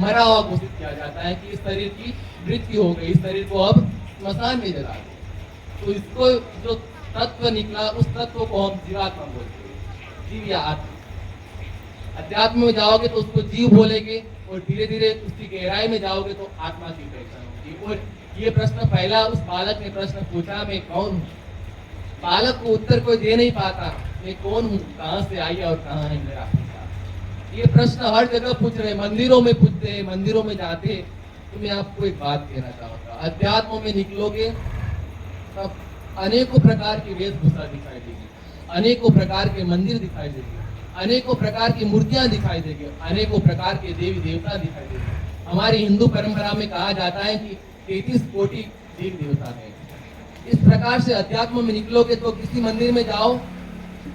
मरा हुआ घोषित किया जाता है कि इस शरीर की मृत्यु हो गई, इस शरीर को अब स्मशान में जला दो। तो इसको जो तत्व निकला, उस तत्व को हम जीवात्मा बोलते हैं, जीव या आत्मा। अध्यात्म में जाओगे तो उसको जीव बोलेंगे, और धीरे धीरे उसकी गहराई में जाओगे तो आत्मा की पहचान होगी। और ये प्रश्न पहला उस बालक ने प्रश्न पूछा, मैं कौन हूँ? बालक को उत्तर कोई दे नहीं पाता, मैं कौन हूँ, कहाँ से आई और कहाँ है मेरा पिता। ये प्रश्न हर जगह पूछ रहे, मंदिरों में पूछते हैं, मंदिरों में जाते। तो मैं आपको एक बात कहना चाहूंगा, अध्यात्म में निकलोगे तब अनेकों प्रकार की वेशभूषा दिखाई देगी, अनेकों प्रकार के मंदिर दिखाई देंगे, अनेकों प्रकार की मूर्तियां दिखाई देगी, अनेकों प्रकार के देवी देवता दिखाई देंगे। हमारी हिंदू परंपरा में कहा जाता है कि 33 कोटि देवी देवता है। इस प्रकार से अध्यात्म में निकलोगे तो किसी मंदिर में जाओ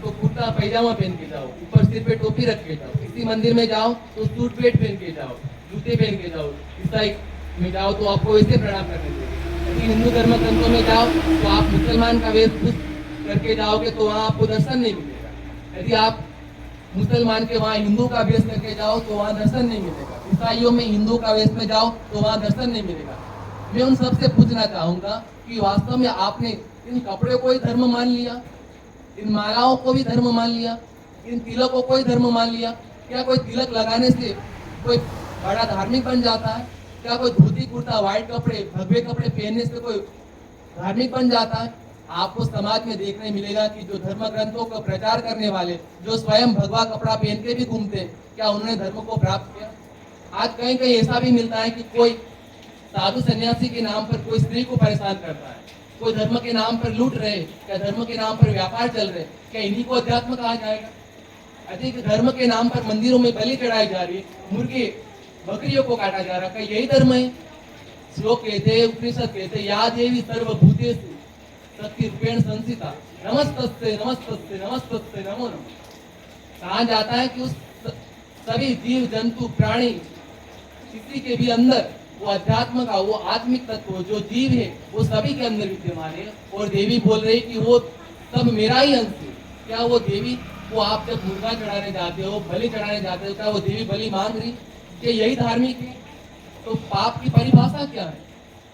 तो कुर्ता पैजामा पहन के जाओ, ऊपर सिर पे टोपी रख के जाओ। किसी मंदिर में जाओ तो सूट पेट पहन के जाओ, जूते पहन के जाओ। ईसाई में जाओ तो आपको वैसे प्रणाम करने देंगे। यदि हिंदू धर्म ग्रंथों में जाओ तो आप मुसलमान का वेशभूष करके जाओगे तो वहाँ आपको दर्शन नहीं मिलेगा। यदि आप मुसलमान के वहाँ हिंदू का वेश करके जाओ तो वहाँ दर्शन नहीं मिलेगा। ईसाइयों में हिंदू का वेश में जाओ तो वहाँ दर्शन नहीं मिलेगा। मैं उन सबसे पूछना चाहूंगा कि वास्तव में आपने इन कपड़े को ही धर्म मान लिया, इन मालाओं को भी धर्म मान लिया, इन तिलकों को ही धर्म मान लिया? क्या कोई तिलक लगाने से कोई बड़ा धार्मिक बन जाता है? क्या कोई धोती कुर्ता व्हाइट कपड़े भगवे कपड़े पहनने से कोई धार्मिक बन जाता है? आपको समाज में देखने मिलेगा कि जो धर्म ग्रंथों का प्रचार करने वाले, जो स्वयं भगवा कपड़ा पहन के भी घूमते, क्या उन्होंने धर्म को प्राप्त किया? आज कहीं कहीं ऐसा भी मिलता है कि कोई साधु सन्यासी के नाम पर कोई स्त्री को परेशान करता है, कोई धर्म के नाम पर लूट रहे, क्या धर्म के नाम पर व्यापार चल रहे, क्या इन्हीं को अध्यात्म कहा जाएगा? अधिक धर्म के नाम पर मंदिरों में बलि चढ़ाई जा रही है, मुर्गे बकरियों को काटा जा रहा है, क्या यही धर्म है? श्लोक कहते, उपनिषद कहते, या देवी सर्वभूतेषु शक्ति रूपेण संसिता नमस्तस्ते नमस्तस्ते नमस्तस्ते नमो नमः। कहा जाता है कि उस सभी जीव जंतु प्राणी किसी के भी अंदर वो अध्यात्म का, वो आत्मिक तत्व जो जीव है वो सभी के अंदर विद्यमान है। और देवी बोल रही कि वो सब मेरा ही अंश है। क्या वो देवी, वो आप जब मुर्गा चढ़ाने जाते हो, बलि चढ़ाने जाते हो, क्या वो देवी बलि मांग रही? क्या यही धार्मिक है? तो पाप की परिभाषा क्या है?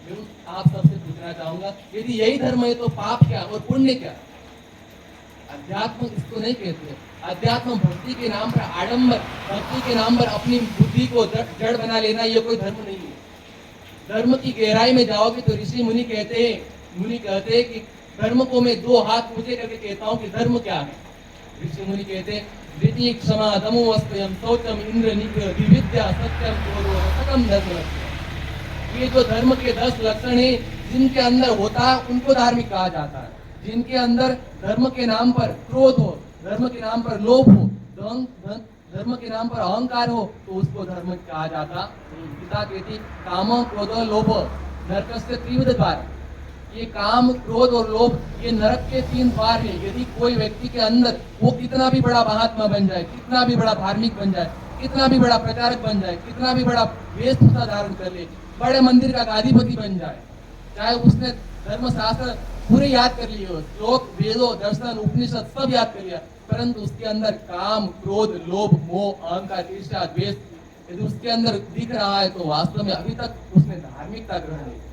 मैं आप सबसे पूछना चाहूंगा, यदि यही धर्म है तो पाप क्या और पुण्य क्या? अध्यात्म इसको नहीं कहते। अध्यात्म भक्ति के नाम पर आडंबर, भक्ति के नाम पर अपनी बुद्धि को जड़ बना लेना, ये कोई धर्म नहीं है। धर्म की गहराई में जाओगे तो ऋषि मुनि कहते हैं कि धर्म को मैं 2 हाथ ऊंचे करके कहता हूँ कि धर्म क्या है। ऋषि मुनि कहते हैं, द्वितीय क्षमा दमो वस्त्रम शौचम इंद्र निग्रह विविद्या सत्यम क्रोधो सकम धर्म। ये जो धर्म के 10 लक्षण है जिनके अंदर होता है उनको धार्मिक कहा जाता है। जिनके अंदर धर्म के नाम पर क्रोध हो, धर्म के नाम पर लोभ हो, धर्म के नाम पर अहंकार हो तो उसको धर्म कहा जाता। गीता कहती काम क्रोध लोभ नरकस्य त्रिविध द्वार। ये काम क्रोध और लोभ ये नरक के 3 द्वार है। यदि कोई व्यक्ति के अंदर वो कितना भी बड़ा महात्मा बन जाए, कितना भी बड़ा धार्मिक बन जाए, कितना भी बड़ा प्रचारक बन जाए, कितना भी बड़ा वेशभूषा धारण कर ले, बड़े मंदिर का गादीपति बन जाए, चाहे उसने धर्मशास्त्र पूरे याद कर लिए हो, श्लोक वेदों दर्शन उपनिषद सब याद कर लिया, परंतु उसके अंदर काम क्रोध लोभ मोह अहंकार ईर्ष्या द्वेष यदि उसके अंदर दिख रहा है तो वास्तव में अभी तक उसने धार्मिकता ग्रहण नहीं।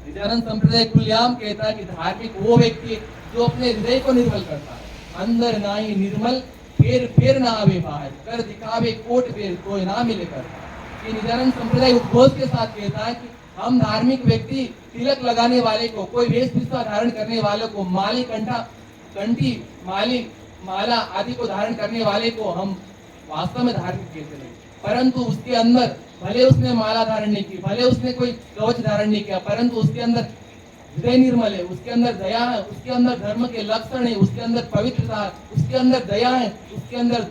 नित्यानंद संप्रदाय खुलेआम कहता है कि धार्मिक वो व्यक्ति जो अपने हृदय को निर्मल करता है। अंदर ना ही निर्मल फेर ना आवे बाहर, कर दिखावे कोट फेर कोई ना मिले करता। ये नित्यानंद संप्रदाय उद्घोष के साथ कहता है कि हम धार्मिक व्यक्ति तिलक लगाने वाले को, कोई वेशभूषा धारण करने वाले को, माली कंठी माली माला आदि को धारण करने वाले को हम वास्तव में धार्मिक कहते नहीं। परंतु उसके अंदर भले उसने माला धारण नहीं की, भले उसने कोई कवच धारण नहीं किया, परंतु उसके अंदर हृदय निर्मल है, उसके अंदर दया है, उसके अंदर धर्म के लक्षण है, उसके अंदर पवित्रता है, उसके अंदर दया है, उसके अंदर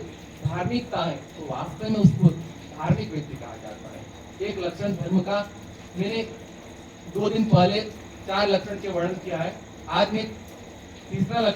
धार्मिकता है, तो वास्तव में उसको धार्मिक व्यक्ति कहा जाता है। एक लक्षण धर्म का मैंने 2 दिन पहले 4 लक्षण के वर्णन किया है। आज मैं तीसरा लक्षण